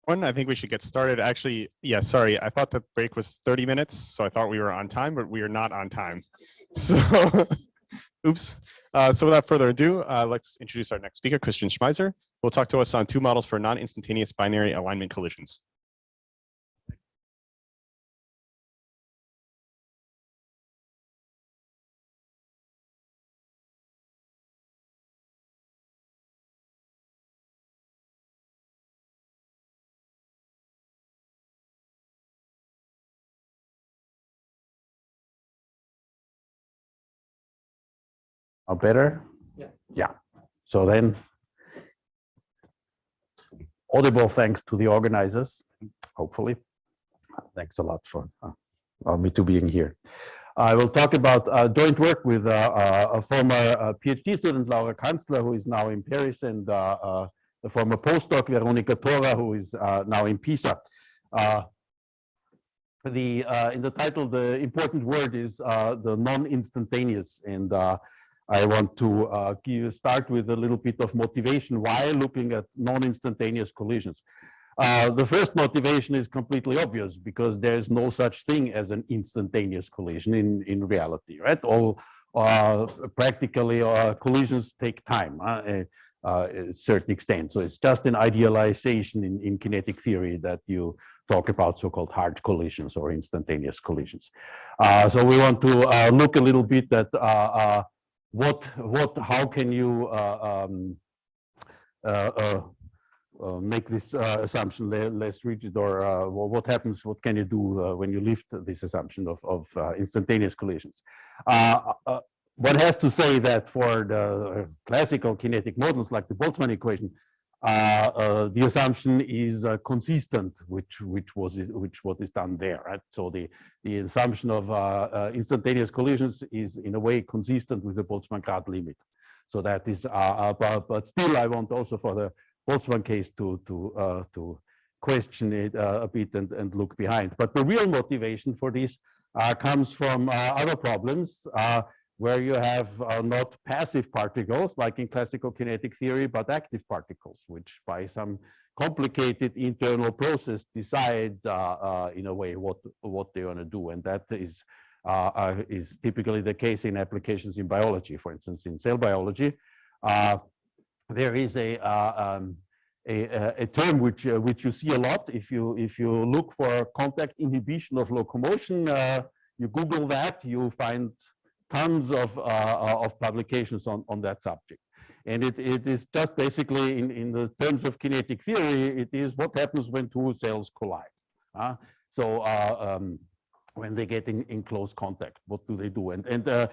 I think we should get started. Actually, yeah, sorry. I thought the break was 30 minutes, so I thought we were on time, but we are not on time. So, oops. So without further ado, let's introduce our next speaker, Christian Schmeiser, who will talk to us on 2 models for non-instantaneous binary alignment collisions. Better? Yeah. So then, audible thanks to the organizers, hopefully. Thanks a lot for me to being here. I will talk about joint work with a former PhD student, Laura Kanzler, who is now in Paris, and the former postdoc, Veronica Tora, who is now in Pisa. In the title, the important word is the non-instantaneous, and I want to start with a little bit of motivation why looking at non-instantaneous collisions. The first motivation is completely obvious because there's no such thing as an instantaneous collision in reality, right? All practically collisions take time at a certain extent. So it's just an idealization in kinetic theory that you talk about so-called hard collisions or instantaneous collisions. So we want to look a little bit at how can you make this assumption less rigid, or what happens, what can you do when you lift this assumption of instantaneous collisions. One has to say that for the classical kinetic models like the Boltzmann equation, the assumption is consistent, which what is done there, right? So the assumption of instantaneous collisions is in a way consistent with the Boltzmann grad limit. So that is, but still, I want also for the Boltzmann case to question it a bit and look behind. But the real motivation for this comes from other problems where you have not passive particles like in classical kinetic theory, but active particles, which by some complicated internal process decide in a way what they want to do. And that is typically the case in applications in biology. For instance, in cell biology, there is a term which you see a lot. If you look for contact inhibition of locomotion, you Google that, you find tons of publications on that subject. And it is just basically in the terms of kinetic theory, it is what happens when two cells collide. So when they get in close contact, what do they do? And a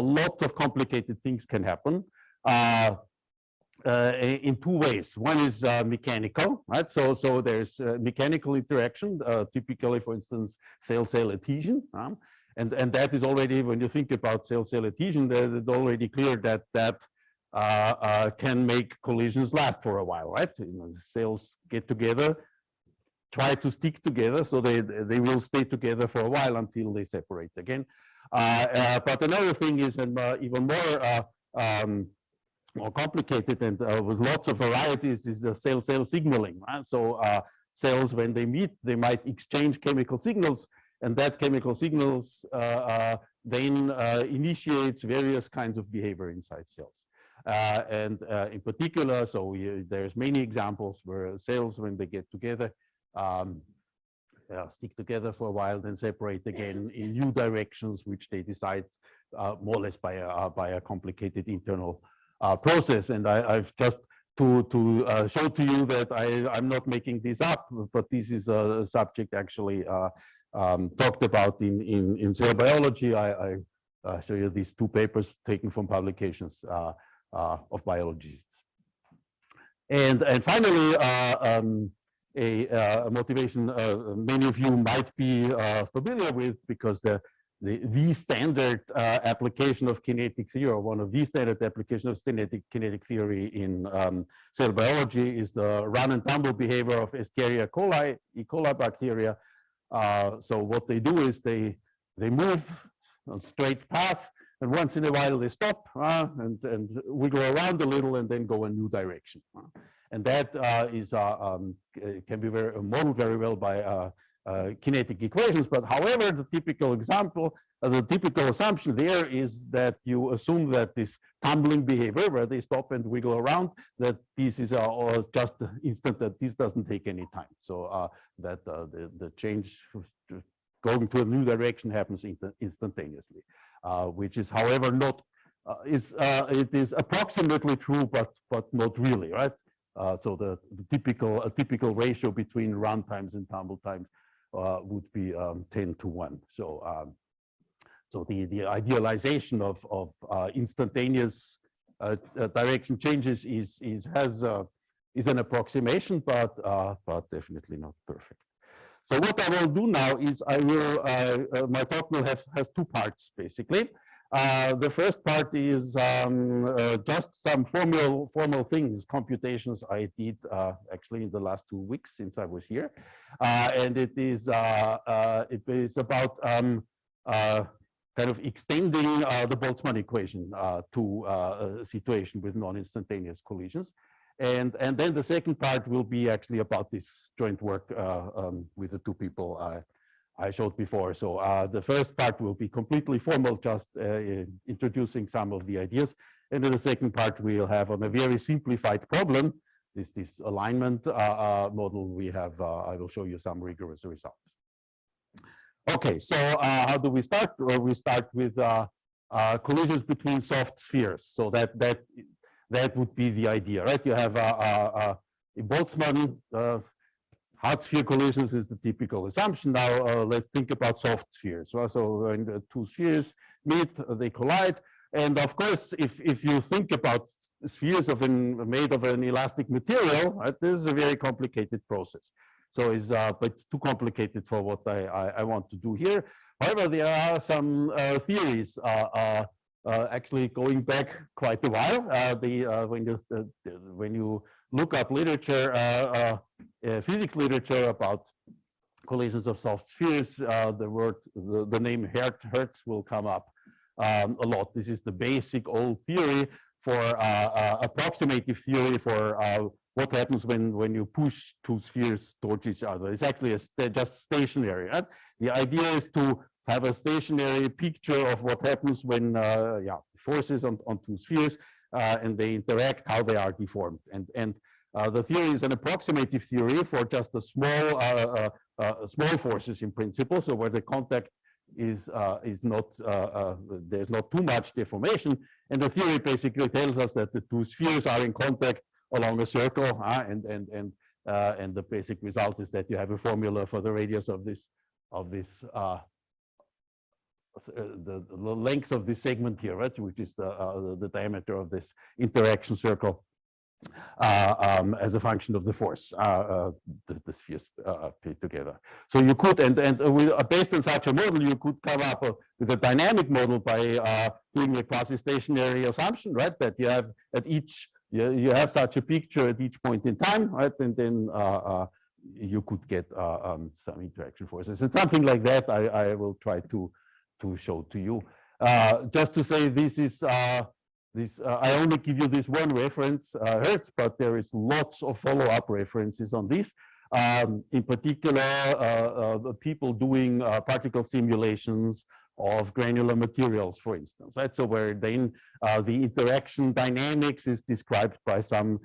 lot of complicated things can happen in 2 ways. One is mechanical, right? So there's mechanical interaction, typically, for instance, cell-cell adhesion. And that is already, when you think about cell-cell adhesion, it's already clear that can make collisions last for a while, right? You know, the cells get together, try to stick together, so they will stay together for a while until they separate again. But another thing is even more complicated and with lots of varieties is the cell-cell signaling, right? So cells, when they meet, they might exchange chemical signals, and that chemical signals then initiates various kinds of behavior inside cells. And in particular, so there's many examples where cells, when they get together, stick together for a while, then separate again in new directions, which they decide more or less by a complicated internal process. And I've just to show to you that I'm not making this up, but this is a subject actually talked about in cell biology. I show you these 2 papers taken from publications of biologists. And finally, a motivation many of you might be familiar with, because the standard application of kinetic theory, or one of the standard applications of kinetic theory in cell biology, is the run and tumble behavior of Escherichia coli, E. coli bacteria. So what they do is they move on a straight path, and once in a while they stop and wiggle around a little and then go a new direction. And that can be modeled very well by kinetic equations. But however, the typical example, the typical assumption there is that you assume that this tumbling behavior, where they stop and wiggle around, that this is just instant, that this doesn't take any time. So that the change going to a new direction happens instantaneously, which is, however, not it is approximately true, but not really, right? So the typical ratio between run times and tumble times would be 10 to 1. So the idealization of instantaneous direction changes is an approximation, but definitely not perfect. So what I will do now is I will my talk will has two parts basically. The first part is just some formal things, computations I did actually in the last 2 weeks since I was here, and it is about kind of extending the Boltzmann equation to a situation with non-instantaneous collisions. And then the second part will be actually about this joint work with the two people I showed before. So the first part will be completely formal, just introducing some of the ideas. And then the second part we'll have on a very simplified problem, this alignment model we have. I will show you some rigorous results. Okay, so how do we start? Well, we start with collisions between soft spheres. So that would be the idea, right? You have in Boltzmann, hard sphere collisions is the typical assumption. Now let's think about soft spheres. Well, so when the two spheres meet, they collide. And of course, if you think about spheres made of an elastic material, right, this is a very complicated process. So it's but too complicated for what I want to do here. However, there are some theories actually going back quite a while. When you look up literature, physics literature about collisions of soft spheres, the name Hertz will come up a lot. This is the basic old theory for approximative theory for what happens when you push two spheres towards each other. It's actually just stationary. Right? The idea is to have a stationary picture of what happens when forces on two spheres and they interact, how they are deformed. And the theory is an approximative theory for just a small forces in principle. So where the contact is not there's not too much deformation, and the theory basically tells us that the two spheres are in contact along a circle, and the basic result is that you have a formula for the radius of this the length of this segment here, right, which is the diameter of this interaction circle as a function of the force the spheres put together. So you could, based on such a model, you could come up with a dynamic model by doing a quasi-stationary assumption, right? That you have at each, you have such a picture at each point in time, right? And then you could get some interaction forces. And something like that I will try to show to you. Just to say, this is I only give you this one reference, Hertz, but there is lots of follow-up references on this. In particular, the people doing particle simulations of granular materials, for instance, right? So where then the interaction dynamics is described by some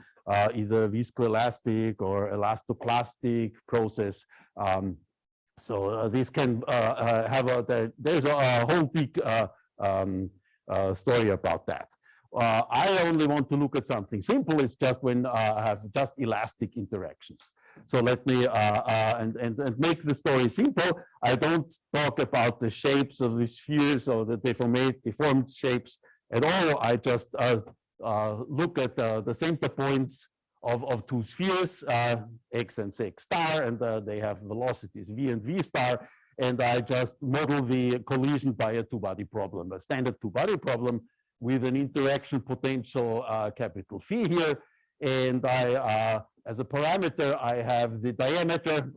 either viscoelastic or elastoplastic process. So this can have there's a whole big story about that. I only want to look at something simple. It's just when I have just elastic interactions. So let me and make the story simple. I don't talk about the shapes of the spheres or the deformed shapes at all. I just look at the center points of two spheres, x and x star, and they have velocities v and v star. And I just model the collision by a two-body problem, a standard two-body problem, with an interaction potential capital phi here. And I, as a parameter, I have the diameter,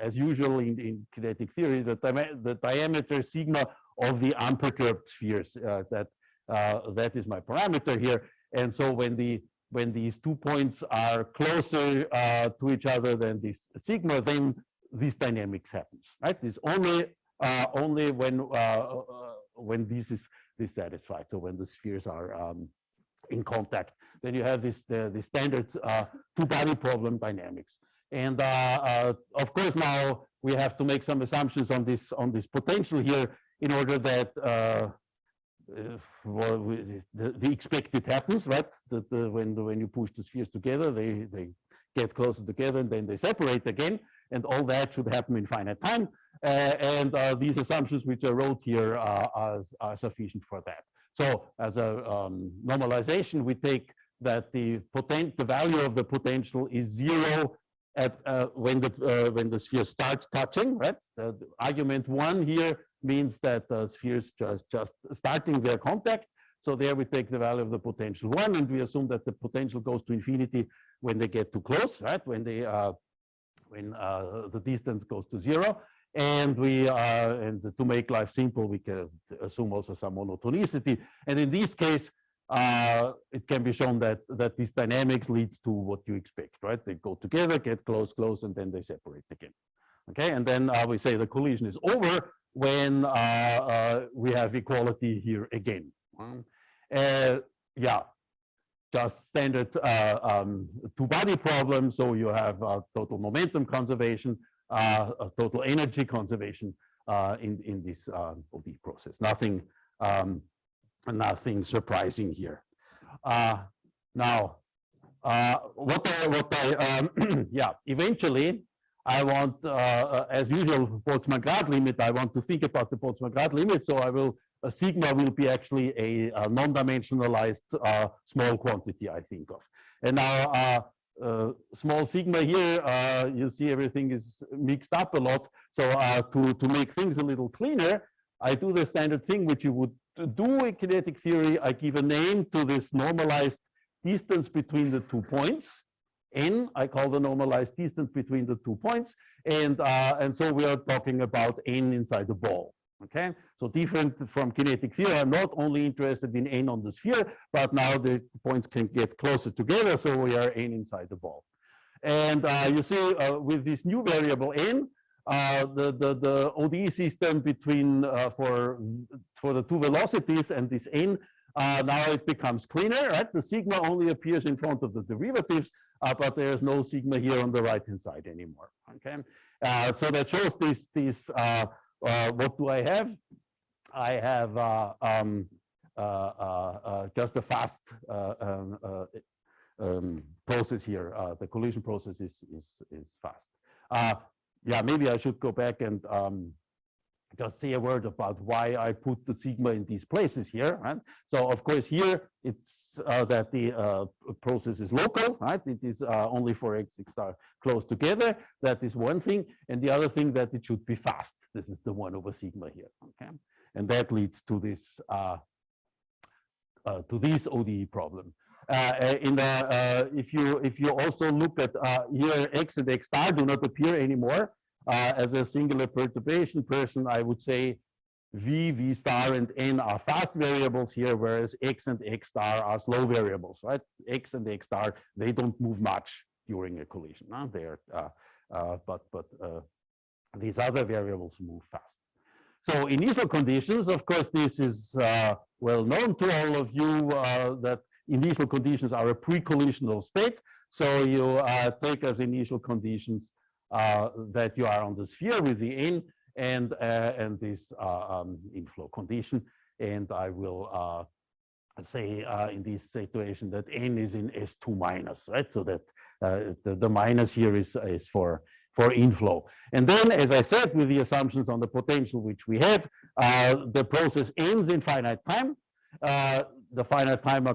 as usual in kinetic theory, the diameter sigma of the unperturbed spheres. That is my parameter here. And so when the when these 2 points are closer to each other than this sigma, then this dynamics happens, right? It's only when this is dissatisfied. So when the spheres are in contact, then you have this the standard two-body problem dynamics. And of course, now we have to make some assumptions on this potential here in order that well, the expected happens, right? When you push the spheres together, they get closer together and then they separate again, and all that should happen in finite time. And these assumptions which I wrote here are sufficient for that. So as a normalization, we take that the value of the potential is 0 at when the spheres start touching, right? The argument 1 here means that the spheres just starting their contact. So there we take the value of the potential 1, and we assume that the potential goes to infinity when they get too close, right? When the distance goes to 0. And and to make life simple, we can assume also some monotonicity. And in this case, it can be shown that this dynamics leads to what you expect, right? They go together, get close, and then they separate again. Okay, and then we say the collision is over when we have equality here again. Yeah, just standard two-body problem. So you have total momentum conservation, total energy conservation in this ODE process. Nothing surprising here. Now, yeah, eventually, I want, as usual, Boltzmann-Grad limit. I want to think about the Boltzmann-Grad limit. So sigma will be actually a non-dimensionalized small quantity, I think of. And now small sigma here, you see everything is mixed up a lot. So to make things a little cleaner, I do the standard thing which you would do in kinetic theory. I give a name to this normalized distance between the 2 points. N, I call the normalized distance between the 2 points. And so we are talking about N inside the ball. Okay, so different from kinetic theory, I'm not only interested in N on the sphere, but now the points can get closer together, so we are N inside the ball. And you see with this new variable N, the ODE system between for the 2 velocities and this N, now it becomes cleaner, right? The sigma only appears in front of the derivatives, but there's no sigma here on the right-hand side anymore. Okay, so that shows this. What do I have? I have just a fast process here. The collision process is fast. Yeah, maybe I should go back and just say a word about why I put the sigma in these places here. Right? So of course here it's that the process is local, right? It is only for x star close together. That is one thing, and the other thing that it should be fast. This is the 1 over sigma here. Okay, and that leads to this ODE problem. If you also look at here, x and x star do not appear anymore. As a singular perturbation person, I would say v star, and n are fast variables here, whereas x and x star are slow variables, right? X and x star, they don't move much during a collision. No? They're, but these other variables move fast. So initial conditions, of course, this is well known to all of you that initial conditions are a pre-collisional state. So you take as initial conditions that you are on the sphere with the N and this inflow condition. And I will say in this situation that N is in S2 minus, right? So that the minus here is for inflow. And then, as I said, with the assumptions on the potential which we had, the process ends in finite time. The finite time I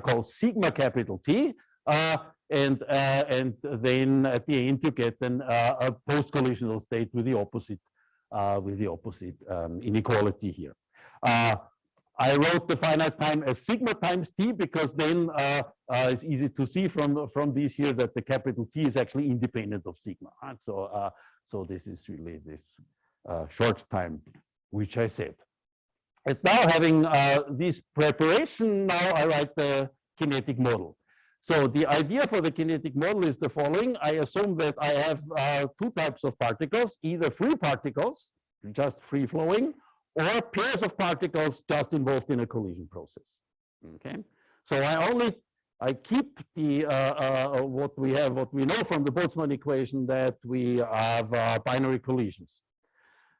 call sigma capital T. And then at the end you get then a post-collisional state with the opposite inequality here. I wrote the finite time as sigma times t because then it's easy to see from these here that the capital T is actually independent of sigma. Right? So this is really this short time which I said. And now having this preparation, now I write the kinetic model. So the idea for the kinetic model is the following. I assume that I have two types of particles, either free particles, just free flowing, or pairs of particles just involved in a collision process. Okay, so I keep the what we know from the Boltzmann equation, that we have binary collisions.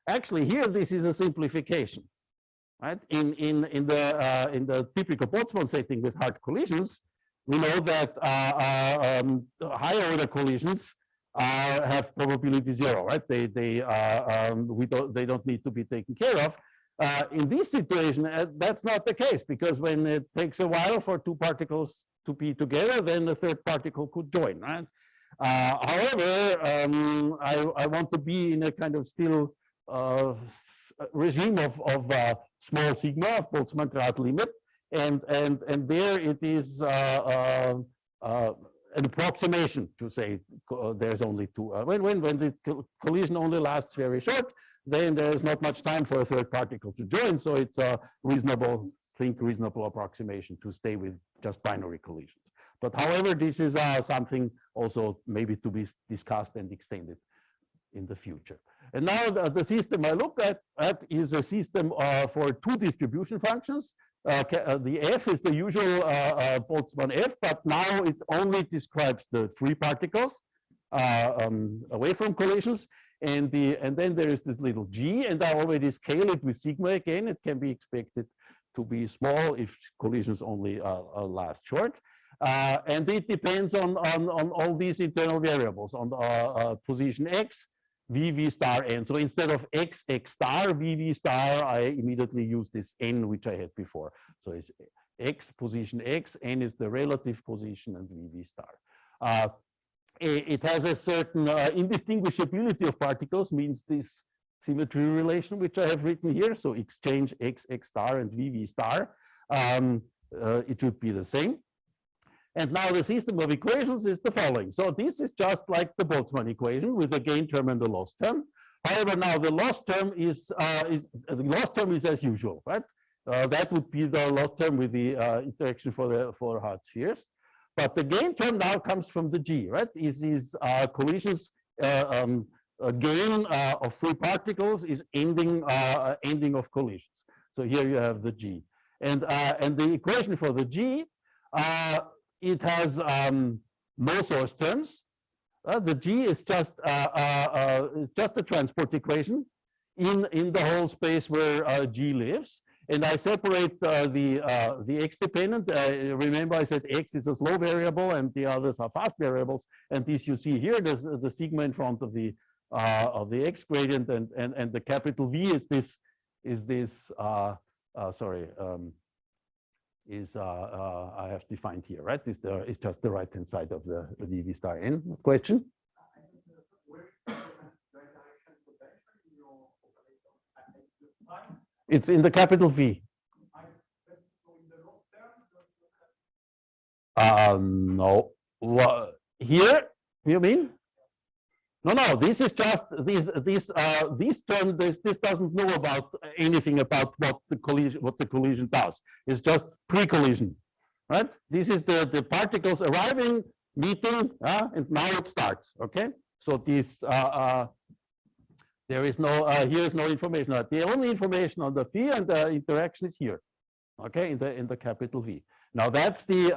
Actually, here this is a simplification, right? In the typical Boltzmann setting with hard collisions, we know that higher order collisions have probability 0, right? They don't need to be taken care of. In this situation, that's not the case, because when it takes a while for two particles to be together, then the third particle could join, right? However, I want to be in a kind of still regime of small sigma, of Boltzmann-Grad limit, and there it is an approximation to say there's only two. When the collision only lasts very short, then there is not much time for a third particle to join. So it's a reasonable approximation to stay with just binary collisions. But however, this is something also maybe to be discussed and extended in the future. And now the system I look at is a system for two distribution functions. The f is the usual Boltzmann f, but now it only describes the free particles away from collisions. And then there is this little g, and I already scale it with sigma again. It can be expected to be small if collisions only last short. And it depends on all these internal variables, on the position x, v star n. So instead of x star, v star, I immediately use this n, which I had before. So it's x, position x, n is the relative position, and v star. It has a certain indistinguishability of particles, means this symmetry relation, which I have written here. So exchange x star and v star. It should be the same. And now the system of equations is the following. So this is just like the Boltzmann equation with the gain term and the loss term. However, now the loss term is as usual, right? That would be the loss term with the interaction for hard spheres. But the gain term now comes from the g, right? Is collisions gain of free particles is ending of collisions. So here you have the g, and the equation for the g, it has no source terms. The g is just a transport equation in the whole space where g lives. And I separate the x dependent. Remember, I said x is a slow variable and the others are fast variables. And this you see here, there's the sigma in front of the x gradient, and the capital V I have defined here, right? It's just the right hand side of the dv star n. Question? It's in the capital V. No. Well, here, you mean? No. This is just this term. This doesn't know about anything about what the collision does. It's just pre-collision, right? This is the particles arriving, meeting, and now it starts. Okay. So this. There is no, here is no information. The only information on the V and the interaction is here, okay, in the capital V. Now that's the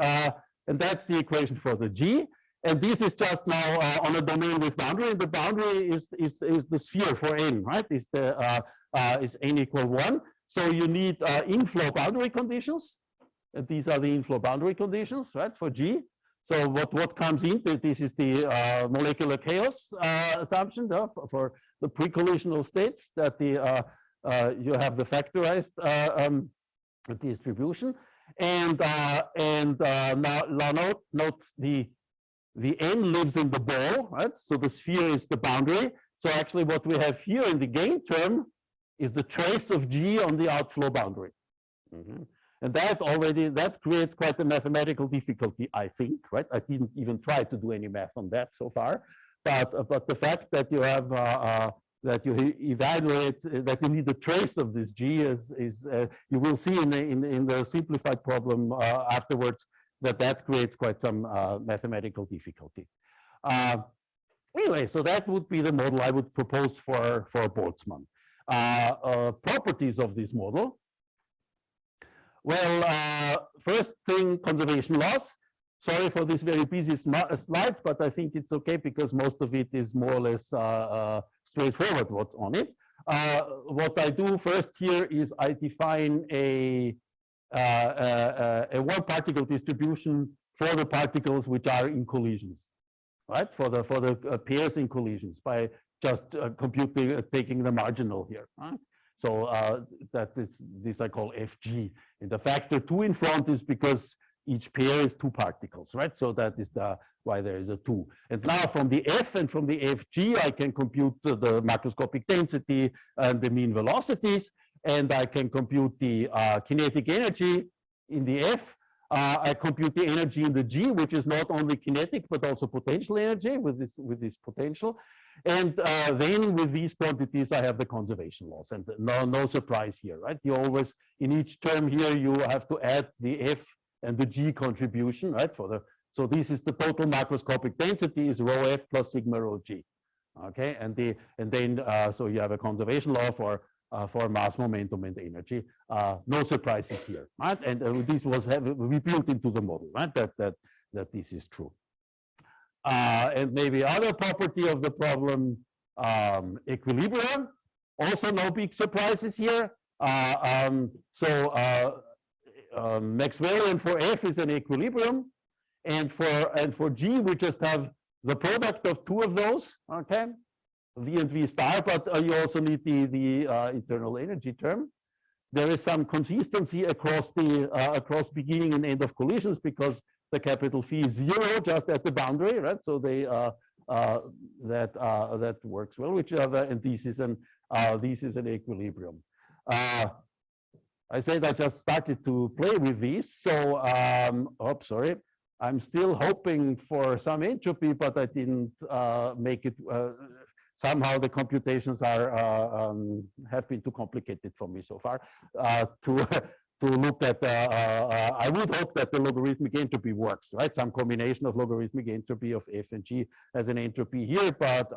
equation for the G, and this is just now on a domain with boundary. And the boundary is the sphere for n, right? Is n equal 1. So you need inflow boundary conditions, and these are the inflow boundary conditions, right, for G. So what comes in? This is the molecular chaos assumption for the pre-collisional states, that you have the factorized distribution, and now note the n lives in the ball, right? So the sphere is the boundary. So actually, what we have here in the gain term is the trace of G on the outflow boundary. And that creates quite a mathematical difficulty, I think, right? I didn't even try to do any math on that so far, but the fact that you have that you evaluate that you need the trace of this G is you will see in the simplified problem afterwards that creates quite some mathematical difficulty. Anyway, so that would be the model I would propose for Boltzmann. Properties of this model. Well, first thing, conservation laws. Sorry for this very busy slide, but I think it's okay because most of it is more or less straightforward what's on it. What I do first here is I define a one particle distribution for the particles which are in collisions, right? For the pairs in collisions by just computing, taking the marginal here. Right? So that is this I call FG, and the factor 2 in front is because each pair is 2 particles, right? So that is why there is a 2. And now from the F and from the FG, I can compute the macroscopic density and the mean velocities, and I can compute the kinetic energy in the F. I compute the energy in the G, which is not only kinetic but also potential energy with this potential. And then with these quantities, I have the conservation laws, and no surprise here, right? You always in each term here you have to add the F and the G contribution, right? So this is the total macroscopic density is rho F plus sigma rho G, okay? And then so you have a conservation law for mass, momentum, and energy. No surprises here, right? And this was we built into the model, right? That this is true. And maybe other property of the problem, equilibrium. Also, no big surprises here. Maxwellian for F is an equilibrium, and for G we just have the product of 2 of those, okay, V and V star, but you also need the internal energy term. There is some consistency across beginning and end of collisions because the capital Phi is 0 just at the boundary, right? So they that works well with each other, and this is an equilibrium. I said I just started to play with these, so sorry, I'm still hoping for some entropy, but I didn't make it. Somehow the computations have been too complicated for me so far to look at. I would hope that the logarithmic entropy works, right? Some combination of logarithmic entropy of F and G as an entropy here, but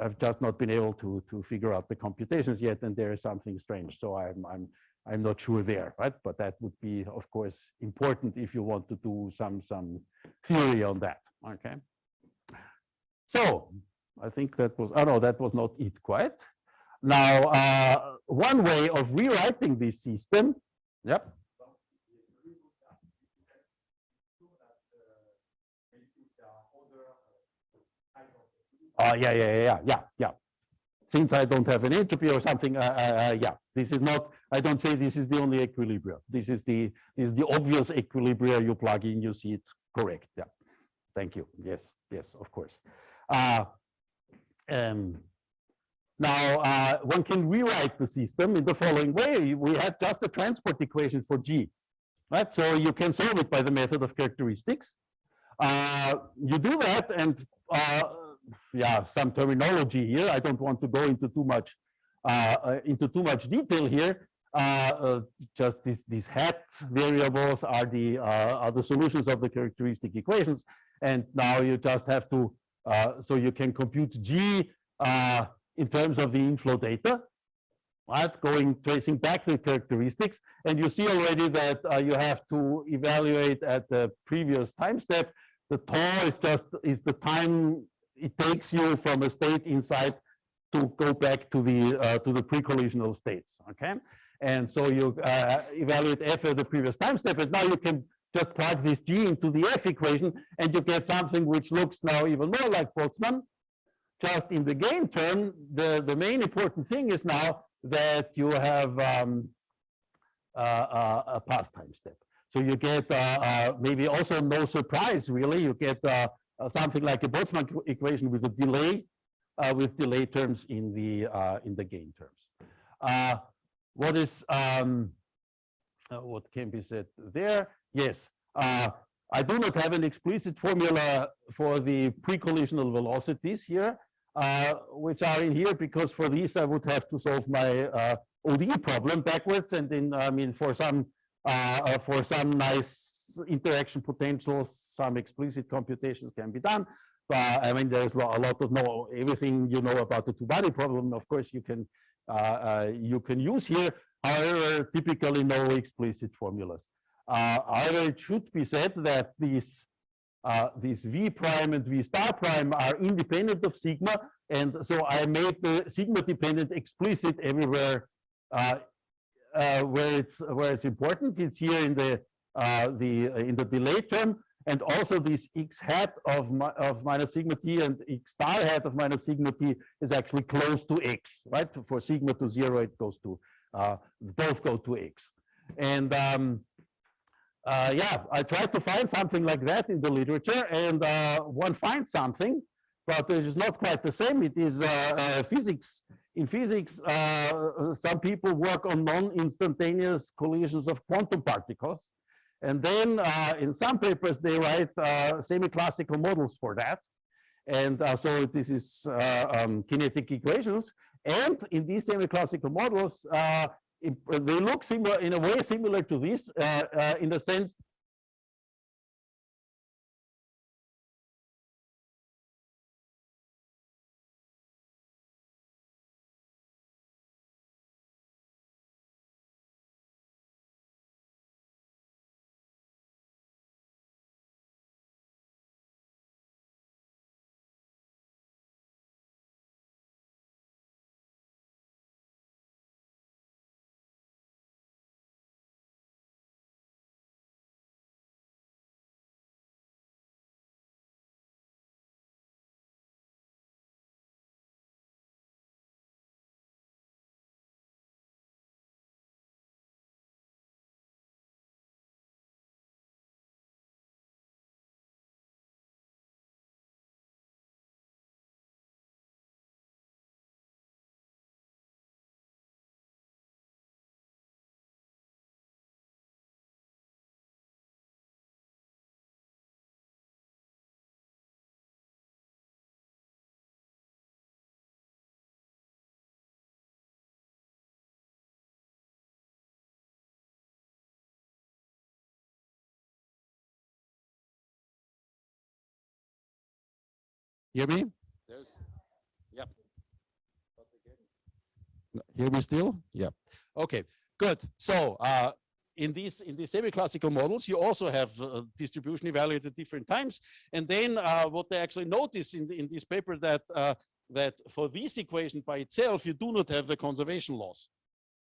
I've just not been able to figure out the computations yet, and there is something strange. So I'm not sure there, right? But that would be, of course, important if you want to do some theory on that. Okay. So I think that was, oh no, that was not it quite. Now, one way of rewriting this system, yep. Yeah. Since I don't have an entropy or something, yeah, this is not, I don't say this is the only equilibrium. This is the obvious equilibrium you plug in, you see it's correct. Yeah, thank you. Yes, of course. Now, one can rewrite the system in the following way. We had just a transport equation for G, right? So you can solve it by the method of characteristics. You do that, and yeah, some terminology here. I don't want to go into too much detail here. Just these hat variables are the solutions of the characteristic equations, and now you just have to so you can compute G in terms of the inflow data, right? Tracing back the characteristics, and you see already that you have to evaluate at the previous time step. The tau is the time it takes you from a state inside to go back to the pre-collisional states. Okay, and so you evaluate F at the previous time step, and now you can just plug this G into the F equation, and you get something which looks now even more like Boltzmann. Just in the gain term, the main important thing is now that you have a past time step. So you get maybe also no surprise really. You get something like a Boltzmann equation with a delay, with delay terms in the gain terms. What can be said there? Yes, I do not have an explicit formula for the pre-collisional velocities here, which are in here, because for these I would have to solve my ODE problem backwards, and then I mean for some nice these interaction potentials, some explicit computations can be done. But I mean, there's a lot of everything you know about the two-body problem. Of course, you can use here. However, typically no explicit formulas. However, it should be said that these V prime and V star prime are independent of sigma, and so I made the sigma dependent explicit everywhere where it's important. It's here in the delay term, and also this x hat of minus sigma t and x star hat of minus sigma t is actually close to x, right? For sigma to 0, it goes to both go to x, and yeah, I tried to find something like that in the literature, and one finds something, but it is not quite the same. It is physics. In physics, some people work on non-instantaneous collisions of quantum particles. And then in some papers, they write semi-classical models for that. And so this is kinetic equations. And in these semi-classical models, they look similar, in a way similar to this, in the sense hear me? Yep. Hear me still? Yeah. Okay, good. So in these semi-classical models, you also have distribution evaluated at different times. And then what they actually notice in this paper that for this equation by itself, you do not have the conservation laws,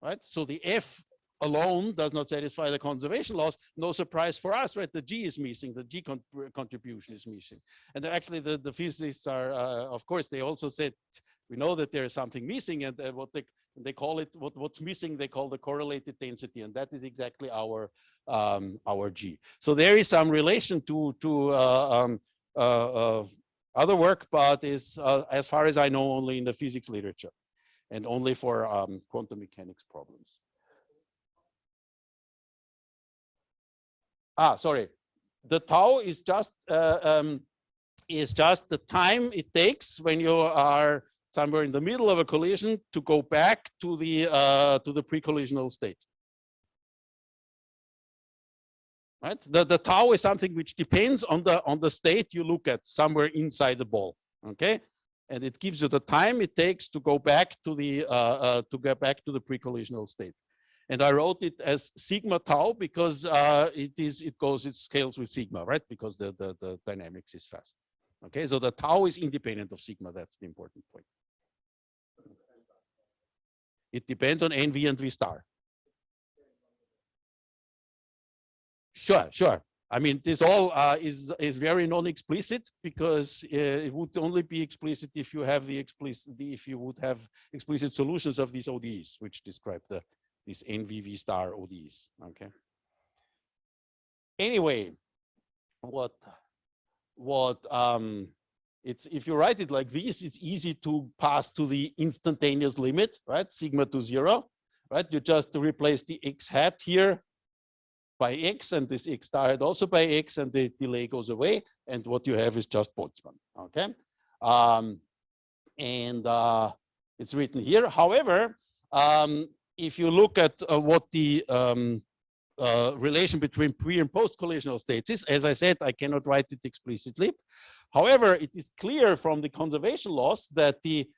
right? So the F alone does not satisfy the conservation laws. No surprise for us, right? The G is missing, the G contribution is missing. And actually the physicists are, of course, they also said, we know that there is something missing, and what they call it, what's missing, they call the correlated density, and that is exactly our G. So there is some relation to other work, but is, as far as I know, only in the physics literature, and only for quantum mechanics problems. Sorry. The tau is just the time it takes when you are somewhere in the middle of a collision to go back to the pre-collisional state. Right? The tau is something which depends on the state you look at somewhere inside the ball. Okay, and it gives you the time it takes to go back to the pre-collisional state. And I wrote it as sigma tau because it scales with sigma, right? Because the dynamics is fast. Okay, so the tau is independent of sigma. That's the important point. It depends on NV and V star. Sure, sure. I mean, this all is very non-explicit because it would only be explicit if you have would have explicit solutions of these ODEs, which describe these NV star ODEs. Okay. Anyway, it's, if you write it like this, it's easy to pass to the instantaneous limit, right? Sigma to 0, right? You just replace the x hat here by x, and this x star hat also by x, and the delay goes away, and what you have is just Boltzmann. Okay. It's written here. However, if you look at what the relation between pre and post collisional states is, as I said, I cannot write it explicitly. However, it is clear from the conservation laws that the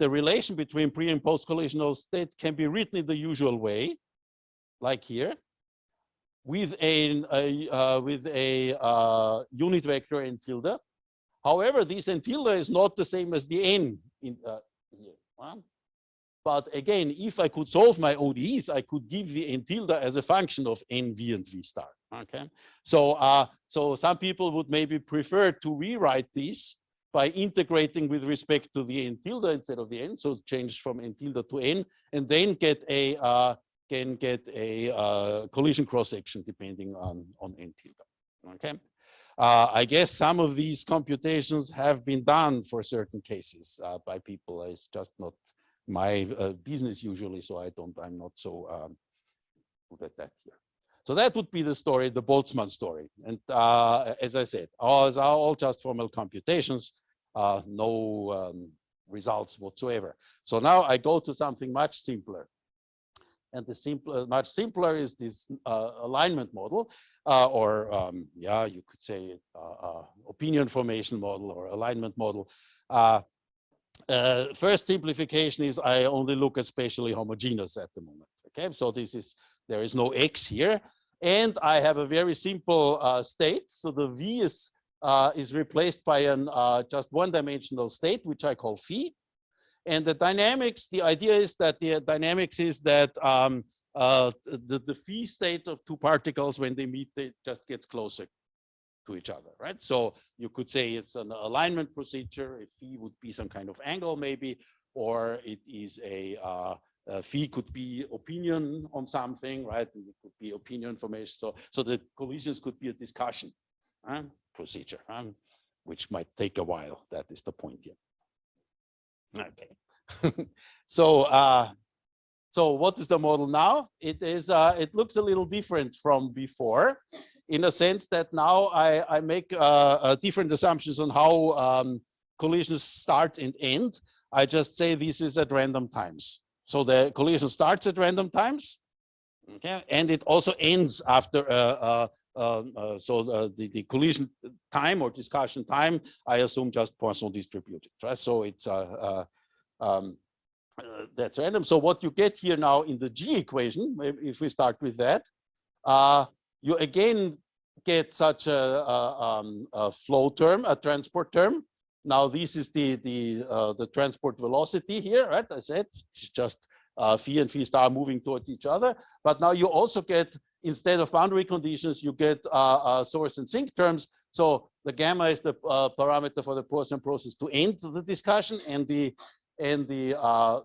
relation between pre and post collisional states can be written in the usual way, like here, with a unit vector n tilde. However, this n tilde is not the same as the n in here. But again, if I could solve my ODEs, I could give the n tilde as a function of n, v, and v star. Okay, so so some people would maybe prefer to rewrite this by integrating with respect to the n tilde instead of the n, so change from n tilde to n, and then get a collision cross section depending on n tilde. Okay, I guess some of these computations have been done for certain cases by people. It's just not my business usually, so I'm not so good at that here. So that would be the story, the Boltzmann story. And as I said, all just formal computations, no results whatsoever. So now I go to something much simpler. And the much simpler is this alignment model, yeah, you could say opinion formation model or alignment model. First simplification is I only look at spatially homogeneous at the moment. Okay, so there is no X here, and I have a very simple state. So the V is replaced by an just one-dimensional state, which I call phi. And the dynamics, the idea is that the dynamics is that the phi state of two particles, when they meet, they just gets closer to each other, right? So you could say it's an alignment procedure. If phi would be some kind of angle, maybe, or it is phi could be opinion on something, right? And it could be opinion formation. So the collisions could be a discussion procedure, which might take a while. That is the point here. Okay. So what is the model now? It looks a little different from before, in a sense that now I make different assumptions on how collisions start and end. I just say this is at random times. So the collision starts at random times, okay, and it also ends after. The collision time or discussion time, I assume just Poisson distributed, right? So it's that's random. So what you get here now in the G equation, if we start with that, you again get such a flow term, a transport term. Now this is the transport velocity here, right? I said it's just phi and phi star moving towards each other. But now you also get, instead of boundary conditions, you get source and sink terms. So the gamma is the parameter for the Poisson process to end the discussion, and the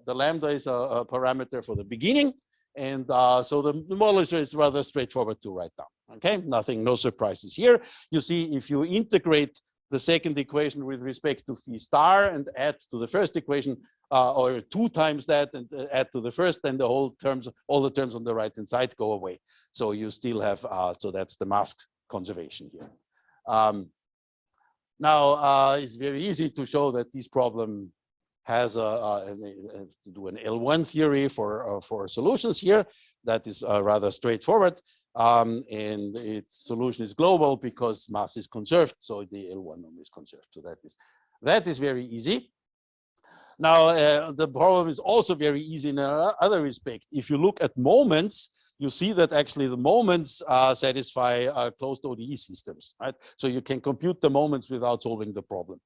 lambda is a parameter for the beginning. And so the model is rather straightforward to write down. Okay, no surprises here. You see, if you integrate the second equation with respect to phi star and add to the first equation, or 2 times that and add to the first, then all the terms on the right hand side go away. So you still have, so that's the mask conservation here. Now it's very easy to show that this problem has to do an L1 theory for solutions here. That is rather straightforward. And its solution is global because mass is conserved, so the L1 norm is conserved. So that is very easy. Now the problem is also very easy in another respect. If you look at moments, you see that actually the moments satisfy closed ODE systems, right? So you can compute the moments without solving the problem.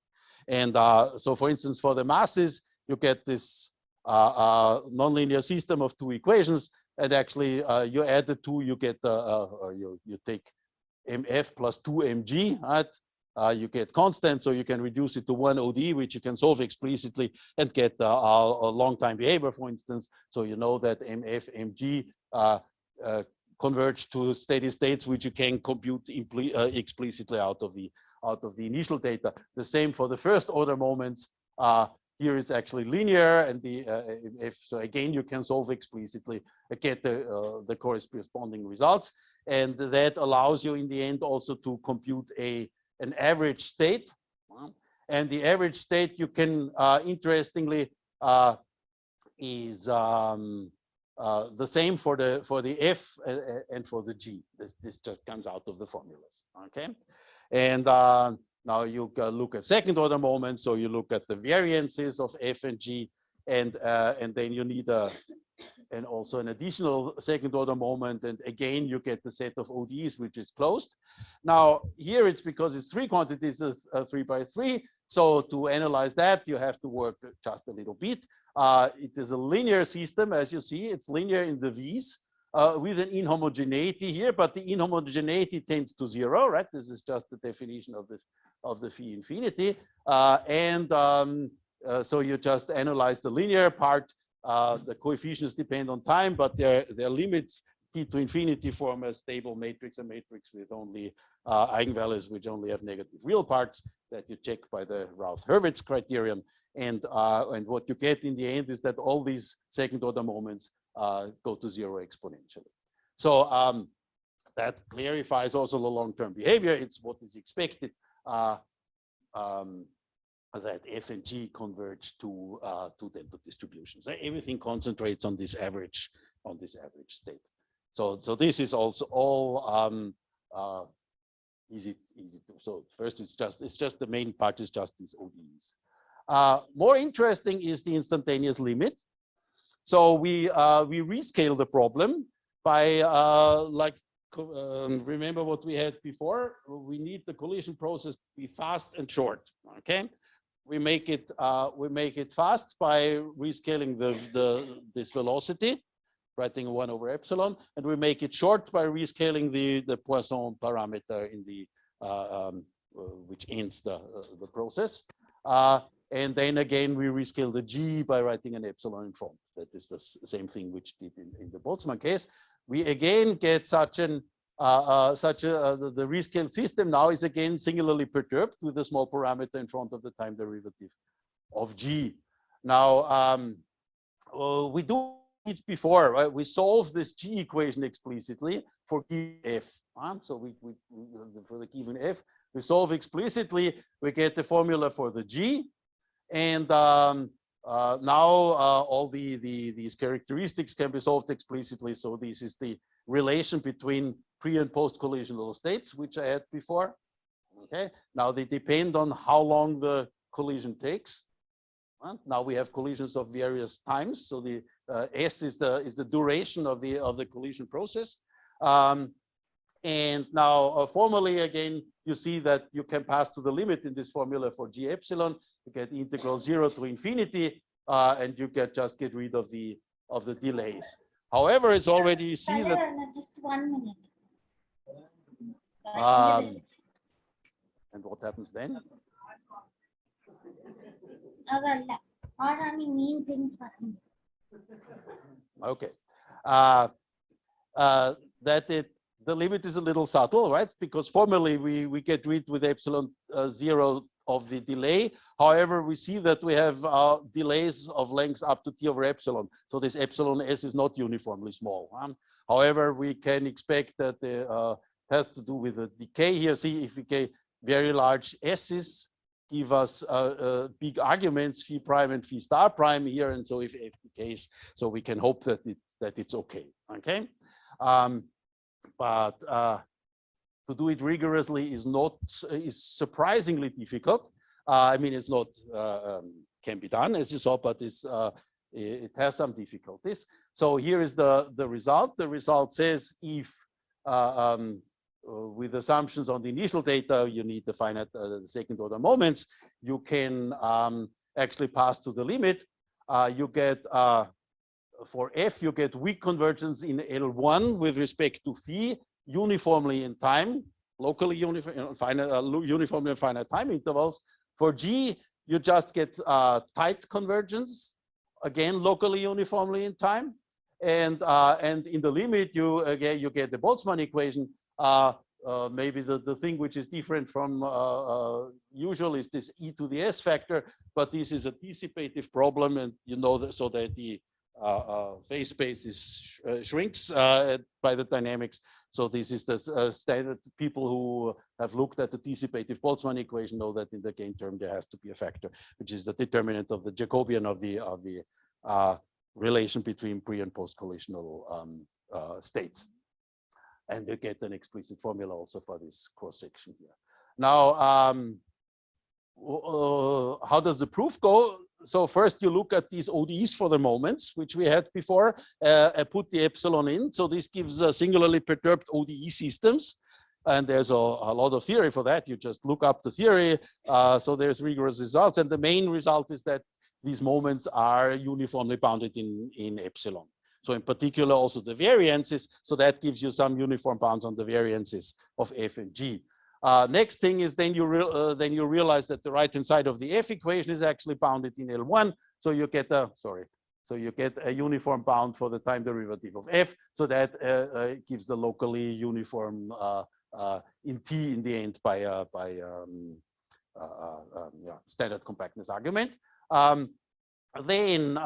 And so, for instance, for the masses, you get this nonlinear system of 2 equations. And actually, you add the 2, you get or you take mf plus 2mg, right? You get constant, so you can reduce it to 1 ODE, which you can solve explicitly and get a long-time behavior, for instance. So you know that mf, mg converge to steady states, which you can compute explicitly out of the initial data. The same for the first order moments. Here it's actually linear, and so again you can solve explicitly, get the corresponding results, and that allows you in the end also to compute an average state. And the average state you can interestingly is the same for the F and for the G. This just comes out of the formulas. Okay, and now you look at second order moments. So you look at the variances of F and G, and then you need and also an additional second order moment. And again, you get the set of ODEs, which is closed. Now here it's because it's three quantities of 3 by 3. So to analyze that, you have to work just a little bit. It is a linear system, as you see. It's linear in the V's with an inhomogeneity here, but the inhomogeneity tends to 0, right? This is just the definition of the phi infinity. So you just analyze the linear part. The coefficients depend on time, but their limits t to infinity form a stable matrix, a matrix with only eigenvalues which only have negative real parts that you check by the Routh-Hurwitz criterion. And what you get in the end is that all these second order moments go to 0 exponentially. So that clarifies also the long-term behavior. It's what is expected that F and G converge to delta distributions. Everything concentrates on this average state. So this is also all easy to. So first it's just the main part is just these ODEs. More interesting is the instantaneous limit. So we rescale the problem by remember what we had before. We need the collision process to be fast and short. Okay, we make it fast by rescaling this velocity, writing 1 over epsilon, and we make it short by rescaling the Poisson parameter in the which ends the process. And then again, we rescale the G by writing an epsilon in front. That is the same thing which did in the Boltzmann case. We again get the rescaled system now is again singularly perturbed with a small parameter in front of the time derivative of G. Now, we do it before, right? We solve this G equation explicitly for given F. So we for the given F, we solve explicitly, we get the formula for the G. And now all these characteristics can be solved explicitly. So this is the relation between pre and post collisional states, which I had before. Okay. Now they depend on how long the collision takes. Now we have collisions of various times. So the S is the duration of the collision process. And now formally again, you see that you can pass to the limit in this formula for G epsilon. You get integral 0 to infinity, and you just get rid of the delays. However, it's already you see that just 1 minute. And what happens then? Mean things for him. Okay. The limit is a little subtle, right? Because formally we get rid with epsilon 0 of the delay. However, we see that we have delays of lengths up to t over epsilon. So this epsilon s is not uniformly small. However, we can expect that it has to do with the decay here. See, if we get very large s's, give us big arguments, phi prime and phi star prime here. And so if f decays, so we can hope that it's okay. Okay. But to do it rigorously is surprisingly difficult. I mean, it's not can be done as you saw, but it has some difficulties. So here is the result. The result says if with assumptions on the initial data, you need the finite second order moments, you can actually pass to the limit. You get for F, you get weak convergence in L1 with respect to phi uniformly in time, locally uniformly in finite time intervals. For G, you just get tight convergence, again locally uniformly in time, and in the limit you get the Boltzmann equation. Maybe the thing which is different from usual is this e to the s factor, but this is a dissipative problem, and you know that so that the phase space shrinks by the dynamics. So this is the standard. People who have looked at the dissipative Boltzmann equation know that in the gain term there has to be a factor, which is the determinant of the Jacobian of the relation between pre and post collisional states. And you get an explicit formula also for this cross section here. Now, how does the proof go? So first you look at these ODEs for the moments, which we had before. I put the epsilon in. So this gives singularly perturbed ODE systems. And there's a lot of theory for that. You just look up the theory. So there's rigorous results. And the main result is that these moments are uniformly bounded in epsilon. So in particular, also the variances. So that gives you some uniform bounds on the variances of F and G. Next thing is then you realize that the right-hand side of the F equation is actually bounded in L1. So you get a, so you get a uniform bound for the time derivative of F. So that gives the locally uniform in T in the end by standard compactness argument. Then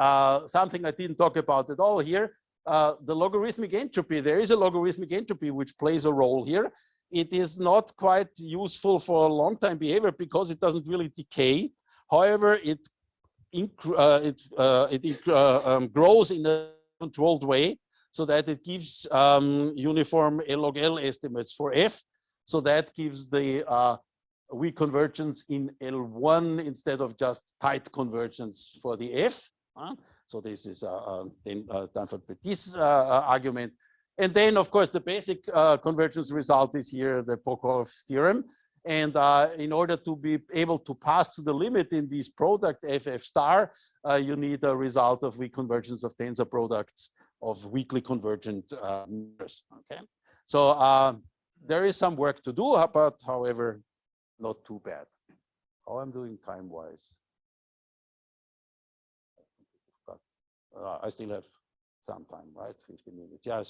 something I didn't talk about at all here, the logarithmic entropy. There is a logarithmic entropy which plays a role here. It is not quite useful for a long-time behavior because it doesn't really decay. However, it grows in a controlled way so that it gives uniform L log L estimates for F. So that gives the weak convergence in L1 instead of just tight convergence for the F. So this is then done for Petit's argument. And then, of course, the basic convergence result is here, the Poisson theorem. And in order to be able to pass to the limit in this product FF star, you need a result of weak convergence of tensor products of weakly convergent numbers. Okay, so there is some work to do, but however, not too bad. How I'm doing time-wise? I still have some time, right? 15 minutes. Yeah,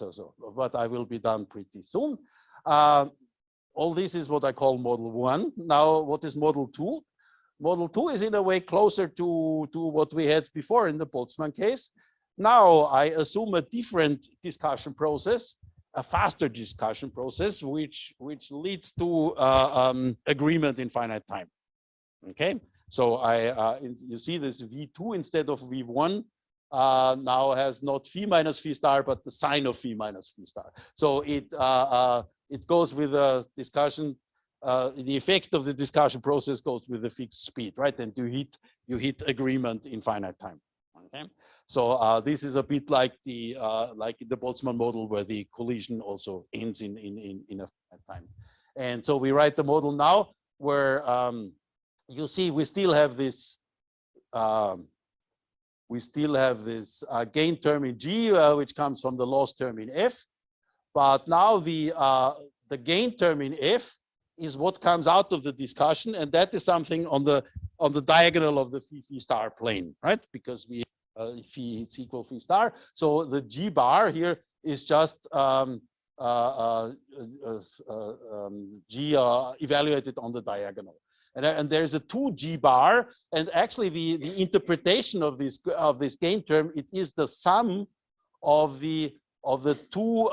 but I will be done pretty soon. All this is what I call model 1. Now, what is model 2? Model 2 is in a way closer to what we had before in the Boltzmann case. Now, I assume a different discussion process, a faster discussion process, which leads to agreement in finite time. Okay, so you see this V2 instead of V1 now has not phi minus phi star, but the sign of phi minus phi star. So it goes with a discussion. The effect of the discussion process goes with the fixed speed, right? And you hit agreement in finite time. Okay, so this is a bit like the Boltzmann model, where the collision also ends in a finite time. And so we write the model now, where you see we still have this. Gain term in G, which comes from the loss term in F. But now the gain term in F is what comes out of the discussion, and that is something on the diagonal of the phi star plane, right? Because we phi is equal phi star. So the G bar here is just G evaluated on the diagonal. And there's a 2G bar, and actually the interpretation of this gain term, it is the sum of the two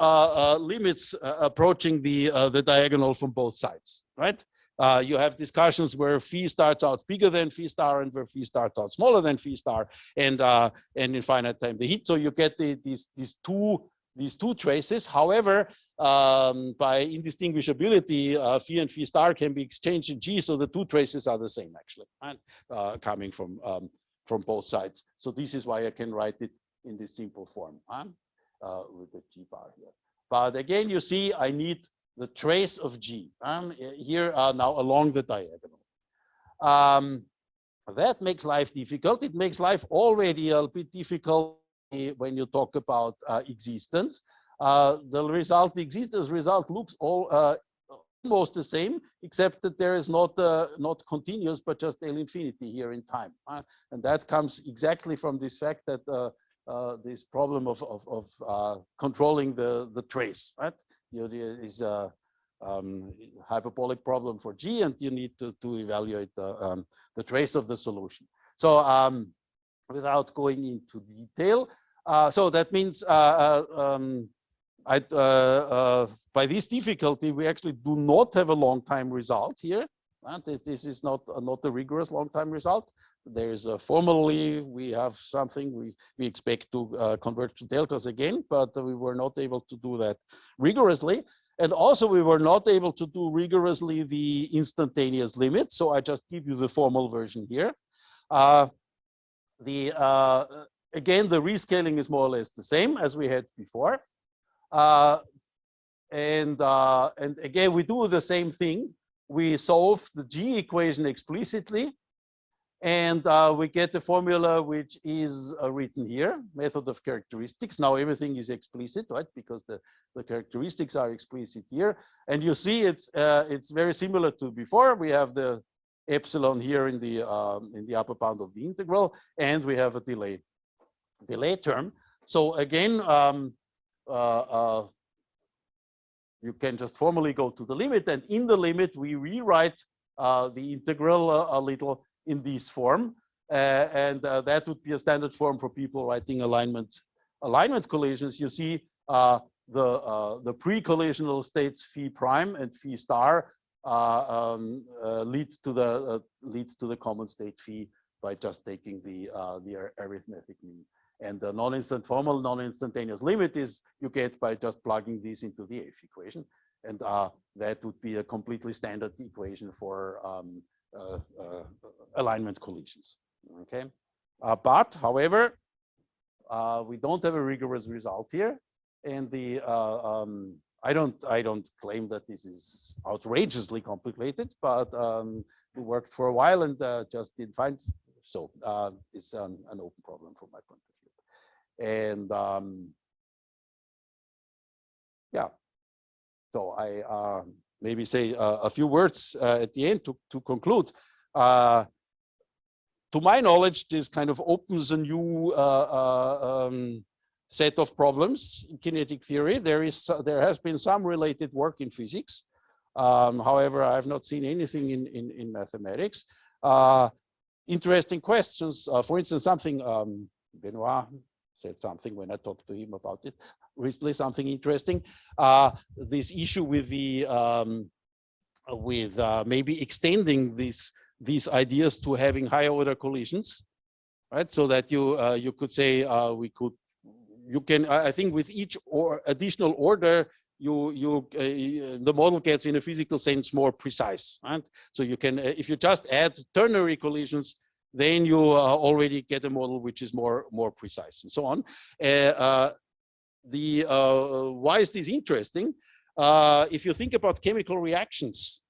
limits approaching the diagonal from both sides, right? You have discussions where phi starts out bigger than phi star and where phi starts out smaller than phi star, and in finite time the hit. So you get these two traces. However, by indistinguishability, phi and phi star can be exchanged in G, so the two traces are the same actually, and coming from both sides. So this is why I can write it in this simple form with the G bar here. But again, you see, I need the trace of G here now along the diagonal. That makes life difficult. It makes life already a bit difficult when you talk about existence. The existence result looks almost the same, except that there is not continuous, but just L infinity here in time. And that comes exactly from this fact that this problem of controlling the trace, right? Is a hyperbolic problem for G, and you need to evaluate the trace of the solution. So without going into detail, so that means by this difficulty, we actually do not have a long time result here. This is not a rigorous long time result, there is formally we have something we expect to converge to deltas again, but we were not able to do that rigorously. And also we were not able to do rigorously the instantaneous limit. So I just give you the formal version here. Again, the rescaling is more or less the same as we had before. And again, we do the same thing. We solve the G equation explicitly, and we get the formula which is written here, method of characteristics. Now everything is explicit, right? Because the characteristics are explicit here. And you see it's very similar to before. We have the epsilon here in the upper bound of the integral, and we have a delay term. So again, you can just formally go to the limit, and in the limit we rewrite the integral a little in this form, and that would be a standard form for people writing alignment collisions. You see the pre-collisional states phi prime and phi star leads to the common state phi by just taking the arithmetic mean. And the formal non-instantaneous limit is you get by just plugging this into the F equation, and that would be a completely standard equation for alignment collisions. Okay, but however, we don't have a rigorous result here, and I don't claim that this is outrageously complicated, but we worked for a while and just didn't find. So it's an open problem from my point of view. And yeah, so I maybe say a few words at the end to conclude. To my knowledge, this kind of opens a new set of problems in kinetic theory. There has been some related work in physics. However, I have not seen anything in mathematics. Interesting questions. For instance, something Benoit said something when I talked to him about it recently, something interesting. This issue with the maybe extending these ideas to having higher order collisions, right? So that you could say you can I think with each additional order the model gets in a physical sense more precise, right? So you can if you just add ternary collisions, then you already get a model which is more precise and so on. Why is this interesting? If you think about chemical reactions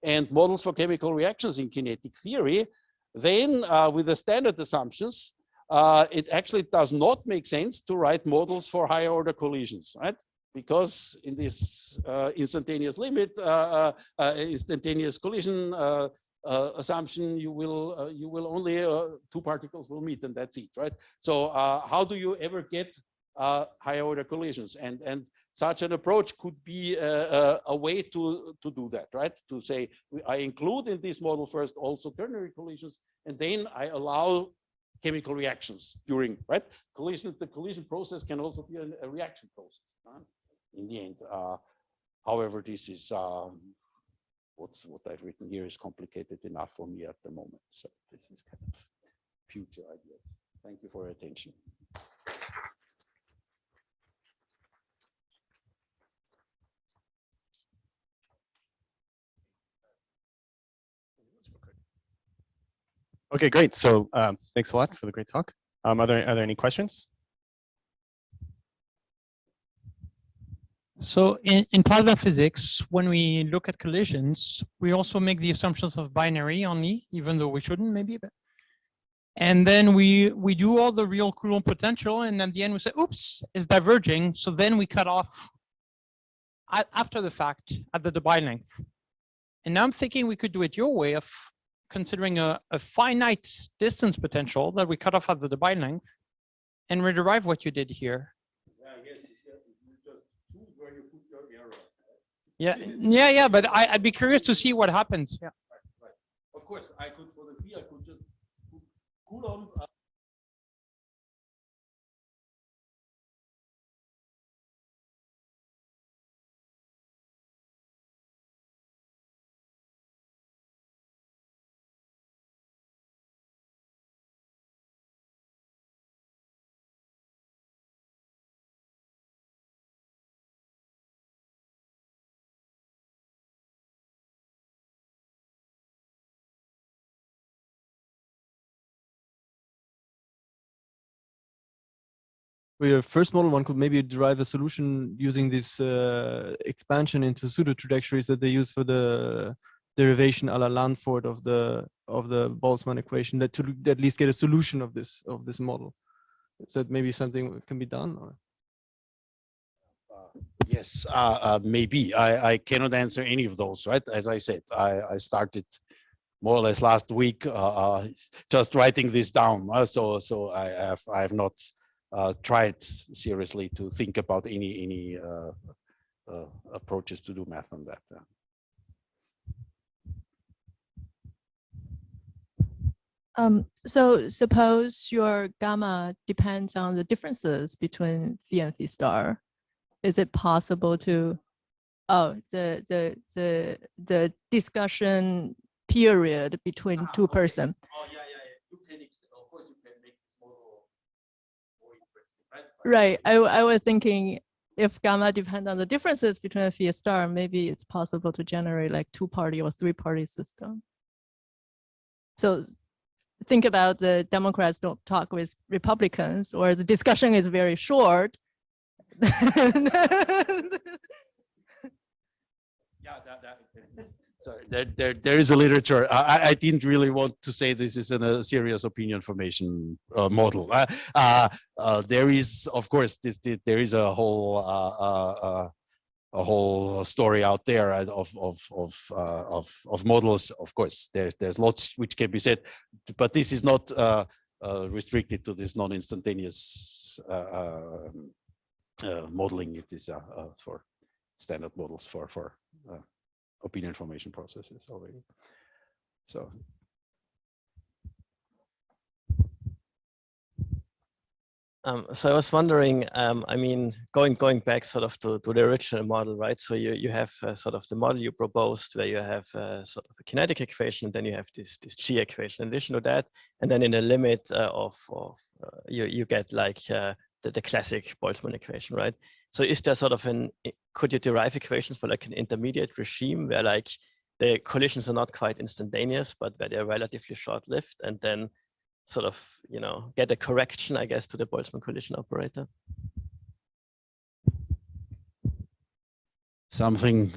and models for chemical reactions in kinetic theory, then with the standard assumptions, it actually does not make sense to write models for higher order collisions, right? Because in this instantaneous limit, instantaneous collision assumption, you will only two particles will meet, and that's it, right? So how do you ever get higher order collisions? And such an approach could be a way to do that, right? To say I include in this model first also ternary collisions, and then I allow chemical reactions during, right? The collision process can also be a reaction process, right? In the end. However, this is what I've written here is complicated enough for me at the moment. So this is kind of future ideas. Thank you for your attention. Okay, great. So thanks a lot for the great talk. Are there any questions? So in plasma physics, when we look at collisions, we also make the assumptions of binary only, even though we shouldn't maybe. But, and then we do all the real Coulomb potential, and at the end we say, oops, it's diverging. So then we cut off after the fact at the Debye length. And now I'm thinking we could do it your way of considering a finite distance potential that we cut off at the Debye length and rederive what you did here. Yeah, but I'd be curious to see what happens. Yeah. Right. Of course, I could for the V, I could just put Coulomb for your first model, one could maybe derive a solution using this expansion into pseudo trajectories that they use for the derivation a la Landford of the Boltzmann equation, that to at least get a solution of this model. Is that maybe something that can be done? Or? Yes, maybe. I cannot answer any of those, right? As I said, I started more or less last week just writing this down. So I have not tried seriously to think about any approaches to do math on that. So suppose your gamma depends on the differences between phi and phi star. Is it possible to, the discussion period between two person? Oh yeah. You can, of course, you can make this model more interesting, right? I was thinking if gamma depends on the differences between phi star, maybe it's possible to generate like 2-party or 3-party system. So think about the Democrats don't talk with Republicans, or the discussion is very short. Yeah, sorry, there is a literature. I didn't really want to say this is a serious opinion formation model. There is, of course, there is a whole story out there of models. Of course, there's lots which can be said, but this is not restricted to this non-instantaneous modeling. It is for standard models for opinion formation processes already. So. So I was wondering, I mean, going back sort of to the original model, right? So you have sort of the model you proposed where you have sort of a kinetic equation, then you have this G equation in addition to that, and then in the limit you get like the classic Boltzmann equation, right? So is there sort of could you derive equations for like an intermediate regime where like the collisions are not quite instantaneous, but where they're relatively short-lived, and then sort of, you know, get a correction, I guess, to the Boltzmann collision operator? Something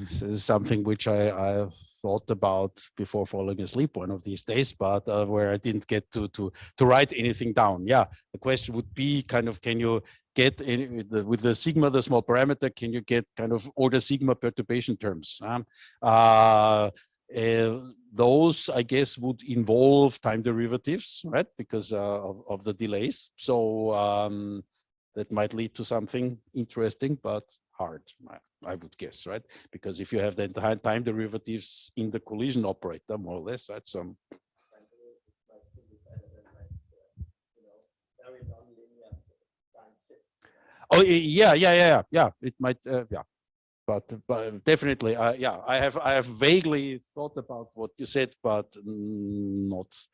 which I have thought about before falling asleep one of these days, but where I didn't get to write anything down. Yeah, the question would be kind of, can you get with the sigma, the small parameter, can you get kind of order sigma perturbation terms? Those, I guess, would involve time derivatives, right? Because of the delays. So that might lead to something interesting, but hard, I would guess, right? Because if you have the time derivatives in the collision operator, more or less, right? Some. Oh yeah. It might, yeah. But definitely, yeah, I have vaguely thought about what you said, but not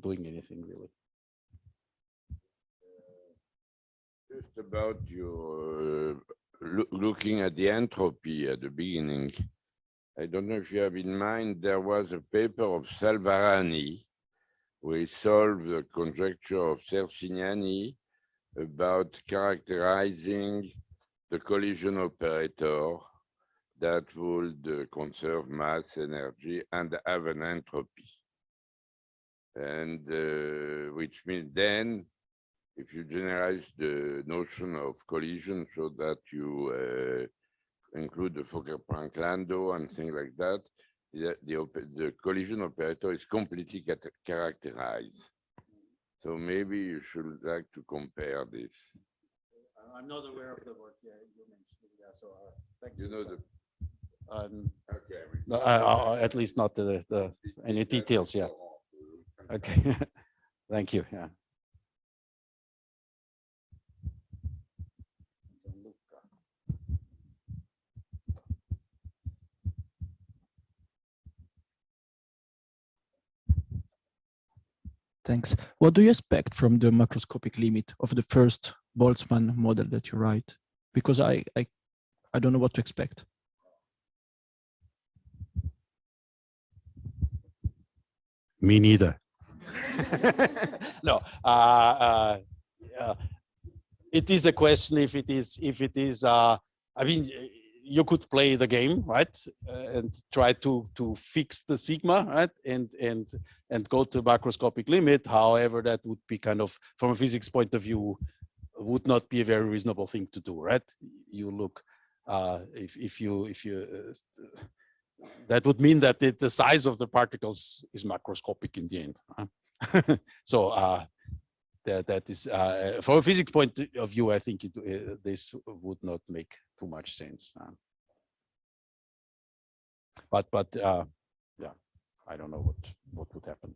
doing anything really. Just about your looking at the entropy at the beginning. I don't know if you have in mind, there was a paper of Salvarani where he solved the conjecture of Cercignani about characterizing the collision operator that would conserve mass, energy, and have an entropy. And which means then, if you generalize the notion of collision so that you include the Fokker-Planck-Landau and things like that, the collision operator is completely characterized. So maybe you should like to compare this. I'm not aware of the work you mentioned. Yeah, so thank you. You know the. Okay. At least not the any details. Yeah. Okay. Thank you. Yeah. Thanks. What do you expect from the macroscopic limit of the first Boltzmann model that you write? Because I don't know what to expect. Me neither. No. it is a question if it is. I mean, you could play the game, right, and try to fix the sigma, right, and go to macroscopic limit. However, that would be kind of, from a physics point of view, would not be a very reasonable thing to do, right? You look, if you that would mean that the size of the particles is macroscopic in the end. So that is, from a physics point of view, I think this would not make too much sense. But yeah, I don't know what would happen.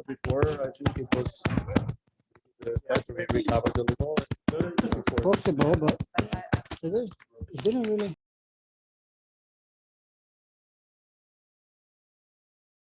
Before, I think it was recovered a little. Possible, but it didn't really.